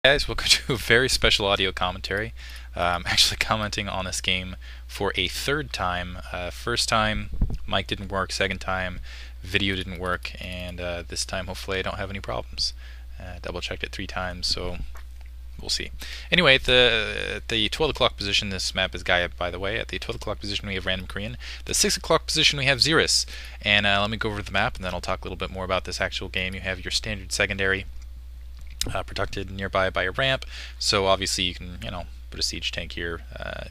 Guys, welcome to a very special audio commentary. I'm actually commenting on this game for a third time. First time, mic didn't work. Second time, video didn't work. And this time, hopefully, I don't have any problems. Double checked it 3 times, so we'll see. Anyway, at the 12 o'clock position, this map is Gaia, by the way. At the 12 o'clock position, we have Random Korean. The 6 o'clock position, we have Xeris. And let me go over the map, and then I'll talk a little bit more about this actual game. You have your standard secondary. Protected nearby by a ramp, so obviously you can, put a siege tank here.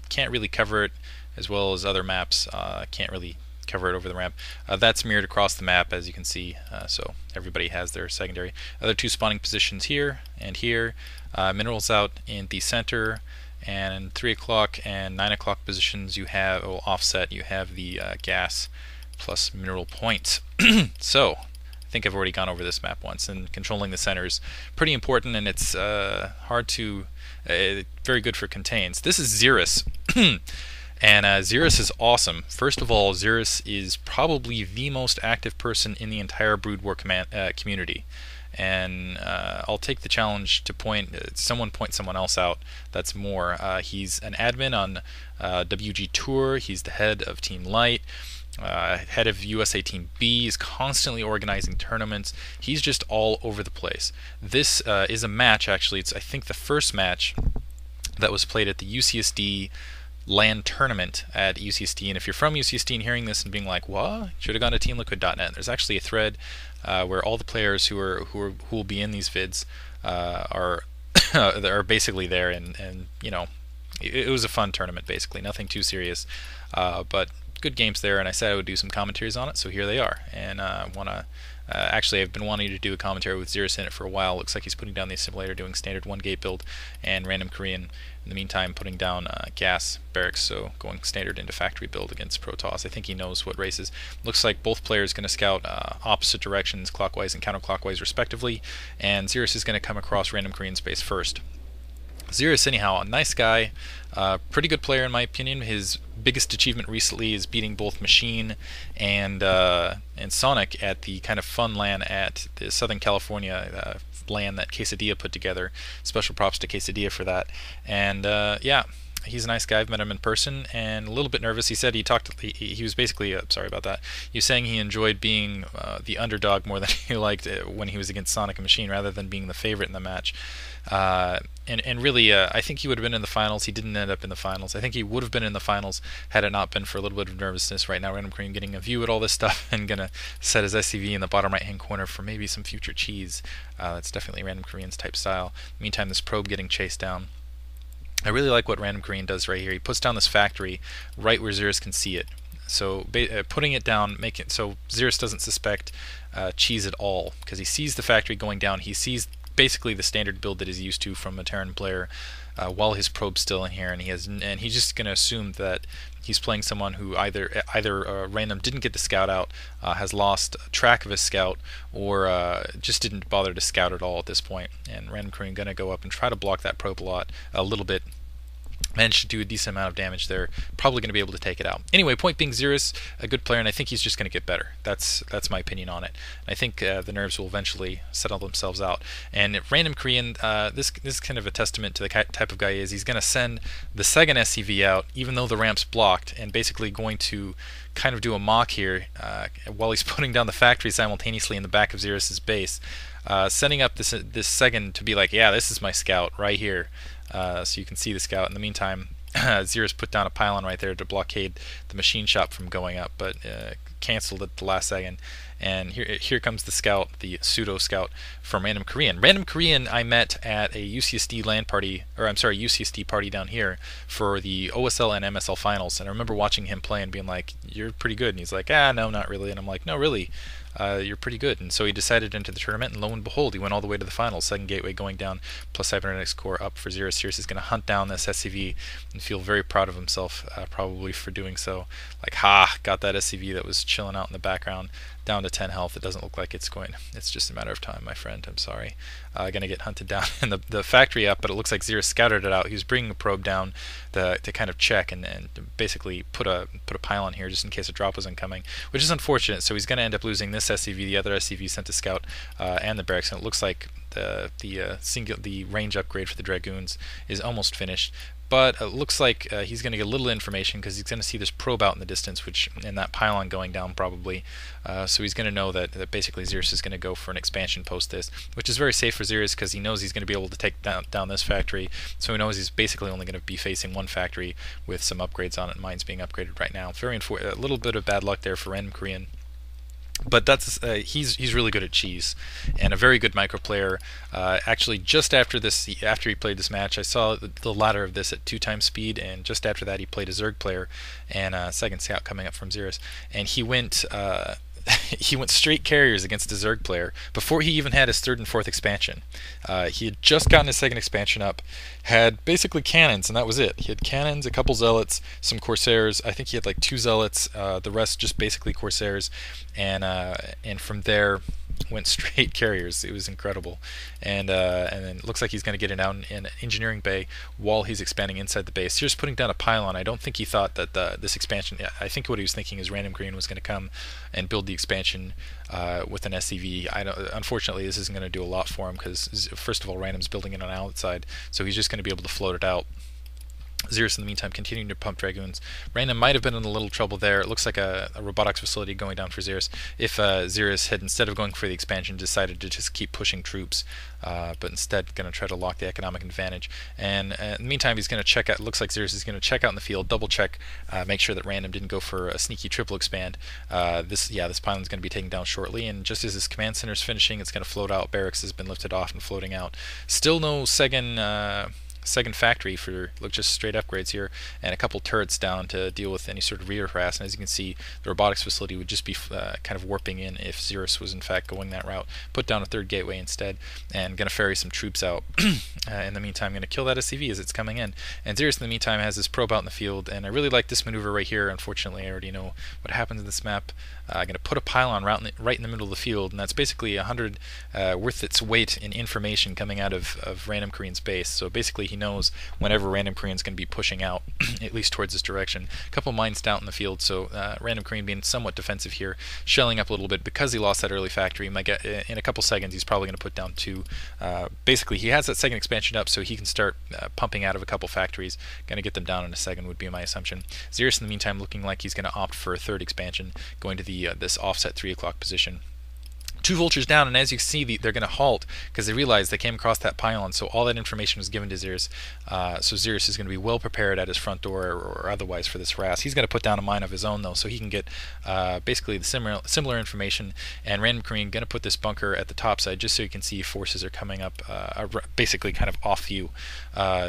Can't really cover it as well as other maps. Can't really cover it over the ramp. That's mirrored across the map, as you can see. So everybody has their secondary. Other 2 spawning positions here and here. Minerals out in the center, and 3 o'clock and 9 o'clock positions you have offset. You have the gas plus mineral points. So. I think I've already gone over this map once, and controlling the center is pretty important, and it's hard to very good for contains. This is Xeris, and Xeris is awesome. First of all, Xeris is probably the most active person in the entire Brood War community, and I'll take the challenge to point someone else out that's more. He's an admin on WG Tour. He's the head of Team Light. Head of USA Team B, is constantly organizing tournaments. He's just all over the place. This is a match, actually. It's, I think, the first match that was played at the UCSD Lan Tournament at UCSD. And if you're from UCSD and hearing this and being like, "What? Should have gone to TeamLiquid.net." There's actually a thread where all the players who will be in these vids are are basically there, and it was a fun tournament. Basically, nothing too serious, but good games there, and I said I would do some commentaries on it, so here they are. And actually, I've been wanting to do a commentary with Xeris in it for a while. Looks like he's putting down the assimilator, doing standard 1-gate build, and Random Korean in the meantime putting down gas barracks, so going standard into factory build against Protoss. I think he knows what races. Looks like both players going to scout opposite directions, clockwise and counterclockwise respectively, and Xeris is going to come across Random Korean's base first. Xeris, anyhow, a nice guy, pretty good player in my opinion. His biggest achievement recently is beating both Machine and Sonic at the kind of fun LAN at the Southern California LAN that Quesadilla put together. Special props to Quesadilla for that. And yeah, he's a nice guy. I've met him in person, and a little bit nervous. He said he was basically sorry about that. He was saying he enjoyed being the underdog more than he liked when he was against Sonic and Machine, rather than being the favorite in the match. And really, I think he would have been in the finals. He didn't end up in the finals. I think he would have been in the finals had it not been for a little bit of nervousness. Right now, Random Korean getting a view at all this stuff and gonna set his SCV in the bottom right-hand corner for maybe some future cheese. That's definitely Random Korean's type style. Meantime, this probe getting chased down. I really like what Random Korean does right here. He puts down this factory right where Xeris can see it. So putting it down, make it so Xeris doesn't suspect cheese at all, because he sees the factory going down. He sees basically the standard build that he's used to from a Terran player while his probe's still in here, and he's just going to assume that he's playing someone who either Random didn't get the scout out, has lost track of his scout, or just didn't bother to scout at all at this point. And Random Korean going to go up and try to block that probe a little bit. Managed to do a decent amount of damage there. Probably going to be able to take it out. Anyway, point being, Xeris, a good player, and I think he's just going to get better. That's my opinion on it. And I think the nerves will eventually settle themselves out. And Random Korean, this is kind of a testament to the type of guy he is. He's going to send the second SCV out, even though the ramp's blocked, and basically going to kind of do a mock here while he's putting down the factory simultaneously in the back of Xeris' base. Sending up this second to be like, yeah, this is my scout right here. So you can see the scout. In the meantime, Xeris put down a pylon right there to blockade the machine shop from going up, but canceled at the last second. And here comes the scout, the pseudo scout from Random Korean. Random Korean I met at a UCSD LAN party, or I'm sorry, UCSD party down here for the OSL and MSL finals. And I remember watching him play and being like, "You're pretty good." And he's like, "No, not really." And I'm like, "No, really. You're pretty good." And so he decided into the tournament, and lo and behold, he went all the way to the finals. Second gateway going down, plus cybernetics core up for Xeris. Xeris is going to hunt down this SCV and feel very proud of himself, probably for doing so. Like, got that SCV that was chilling out in the background down to 10 health. It doesn't look like it's just a matter of time, my friend. I'm sorry. Gonna get hunted down and the factory up, but it looks like Xeris scouted it out. He was bringing a probe down to kind of check and basically put a pylon here just in case a drop was incoming, which is unfortunate. So he's gonna end up losing this SCV, the other SCV sent to scout, and the barracks, and it looks like the range upgrade for the Dragoons is almost finished. But it looks like he's going to get a little information because he's going to see this probe out in the distance, and that pylon going down probably. So he's going to know that basically Xeris is going to go for an expansion post this, which is very safe for Xeris because he knows he's going to be able to take down this factory. So he knows he's basically only going to be facing one factory with some upgrades on it. Mine's being upgraded right now. A little bit of bad luck there for Random Korean. But that's he's really good at cheese, and a very good micro player. Actually, just after he played this match, I saw the ladder of this at 2x speed, and just after that, he played a Zerg player and second scout coming up from Xeris, and he went he went straight carriers against a Zerg player before he even had his third and fourth expansion. He had just gotten his second expansion up, had basically cannons, and that was it. He had cannons, a couple zealots, some corsairs. I think he had like 2 zealots. The rest just basically corsairs, and from there went straight carriers. It was incredible, and then it looks like he's going to get it down in engineering bay while he's expanding inside the base. He's putting down a pylon. I don't think he thought that this expansion. I think what he was thinking is Random Korean was going to come and build the expansion with an SCV. Unfortunately, this isn't going to do a lot for him because first of all, Random's building it on the outside, so he's just going to be able to float it out. Xeris, in the meantime, continuing to pump Dragoons. Random might have been in a little trouble there. It looks like a robotics facility going down for Xeris. If Xeris had, instead of going for the expansion, decided to just keep pushing troops, but instead going to try to lock the economic advantage. And in the meantime, he's going to check out. Looks like Xeris is going to check out in the field, double check, make sure that Random didn't go for a sneaky triple expand. This pylon's going to be taken down shortly, and just as his command center is finishing, it's going to float out. Barracks has been lifted off and floating out. Still no second factory for just straight upgrades here, and a couple turrets down to deal with any sort of rear harass. And as you can see, the robotics facility would just be kind of warping in if Xeris was in fact going that route. Put down a third gateway instead, and going to ferry some troops out. In the meantime, going to kill that SCV as it's coming in. And Xeris in the meantime has this probe out in the field, and I really like this maneuver right here. Unfortunately, I already know what happens in this map. I'm going to put a pylon right in the middle of the field, and that's basically 100 worth its weight in information coming out of Random Korean's base. So basically he knows whenever Random Korean's going to be pushing out, at least towards this direction. A couple mines down in the field, so Random Korean being somewhat defensive here, shelling up a little bit because he lost that early factory. Might get, in a couple seconds, he's probably going to put down 2. Basically, he has that second expansion up, so he can start pumping out of a couple factories. Going to get them down in a second would be my assumption. Xeris, in the meantime, looking like he's going to opt for a third expansion, going to the this offset 3 o'clock position. 2 vultures down, and as you can see, they're going to halt because they realize they came across that pylon, so all that information was given to Xeris. So Xeris is going to be well prepared at his front door or otherwise for this harass. He's going to put down a mine of his own, though, so he can get basically the similar information, and Random Korean going to put this bunker at the top side just so you can see forces are coming up basically kind of off view.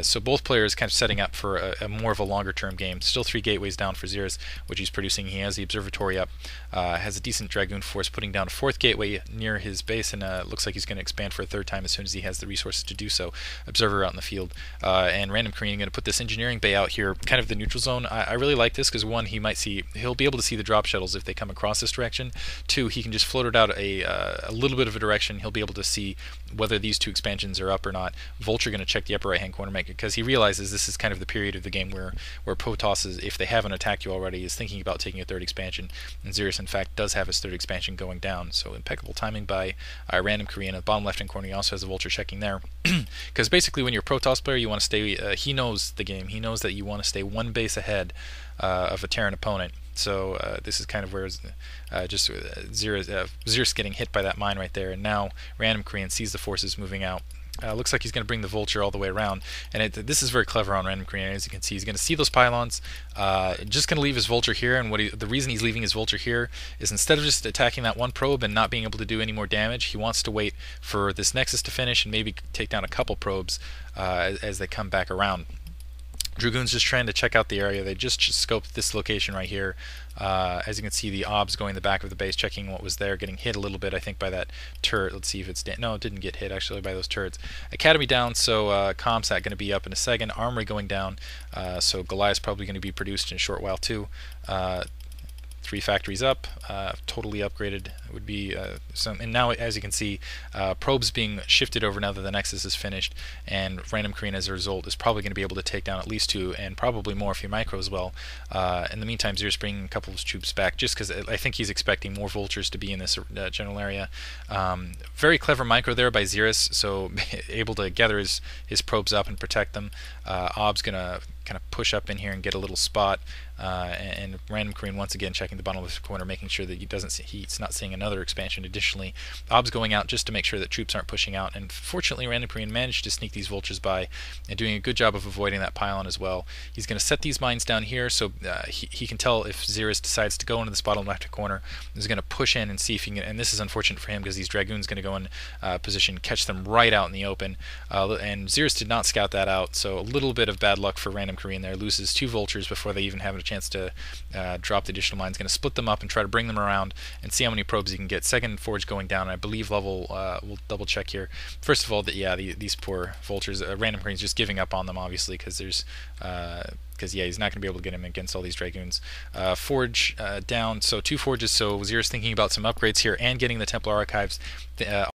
So both players kind of setting up for a more of a longer term game. Still 3 gateways down for Xeris, which he's producing. He has the observatory up, has a decent Dragoon force, putting down a 4th gateway near his base, and looks like he's going to expand for a 3rd time as soon as he has the resources to do so. Observer out in the field, and Random Korean going to put this engineering bay out here, kind of the neutral zone. I really like this because 1, he'll be able to see the drop shuttles if they come across this direction. 2, he can just float it out a little bit of a direction. He'll be able to see whether these 2 expansions are up or not. Vulture going to check the upper right hand corner because he realizes this is kind of the period of the game where Protoss is, if they haven't attacked you already, is thinking about taking a 3rd expansion, and Xeris in fact does have his 3rd expansion going down. So impeccable timing by Random Korean. At the bottom left hand corner, he also has a vulture checking there, because basically when you're a Protoss player, you want to stay. He knows the game. He knows that you want to stay 1 base ahead of a Terran opponent. So this is kind of where Xeris getting hit by that mine right there, and now Random Korean sees the forces moving out. Looks like he's going to bring the vulture all the way around, and this is very clever on Random Korean. As you can see, he's going to see those pylons, just going to leave his vulture here, and the reason he's leaving his vulture here is instead of just attacking that 1 probe and not being able to do any more damage, he wants to wait for this nexus to finish and maybe take down a couple probes as they come back around. Dragoon's just trying to check out the area. They just scoped this location right here. As you can see, the obs going in the back of the base, checking what was there, getting hit a little bit, I think, by that turret. Let's see if it's no, it didn't get hit actually by those turrets. Academy down, so Comsat going to be up in a second. Armory going down, so Goliath's probably going to be produced in a short while too. 3 factories up, totally upgraded. It would be some. And now, as you can see, probes being shifted over now that the Nexus is finished, and Random Korean as a result is probably going to be able to take down at least 2, and probably more if he micros well. In the meantime, Xeris bringing a couple of his troops back, just because I think he's expecting more vultures to be in this general area. Very clever micro there by Xeris, so able to gather his probes up and protect them. Ob's gonna kind of push up in here and get a little spot, and Random Korean once again checking the bottom of the corner, making sure that he's not seeing another expansion. Additionally, Ob's going out just to make sure that troops aren't pushing out, and fortunately Random Korean managed to sneak these vultures by and doing a good job of avoiding that pylon as well. He's going to set these mines down here, so he can tell if Xeris decides to go into this bottom left corner. He's going to push in and see if he can, and this is unfortunate for him because these Dragoons going to go in position, catch them right out in the open, and Xeris did not scout that out, so a little bit of bad luck for Random Korean there. Loses 2 vultures before they even have a chance to drop the additional mines. Going to split them up and try to bring them around and see how many probes he can get. Second forge going down, and I believe level, we'll double check here. First of all, these poor vultures, Random Korean's just giving up on them, obviously, because there's he's not going to be able to get him against all these Dragoons. Forge down, so 2 forges, so Xeris thinking about some upgrades here and getting the Templar Archives.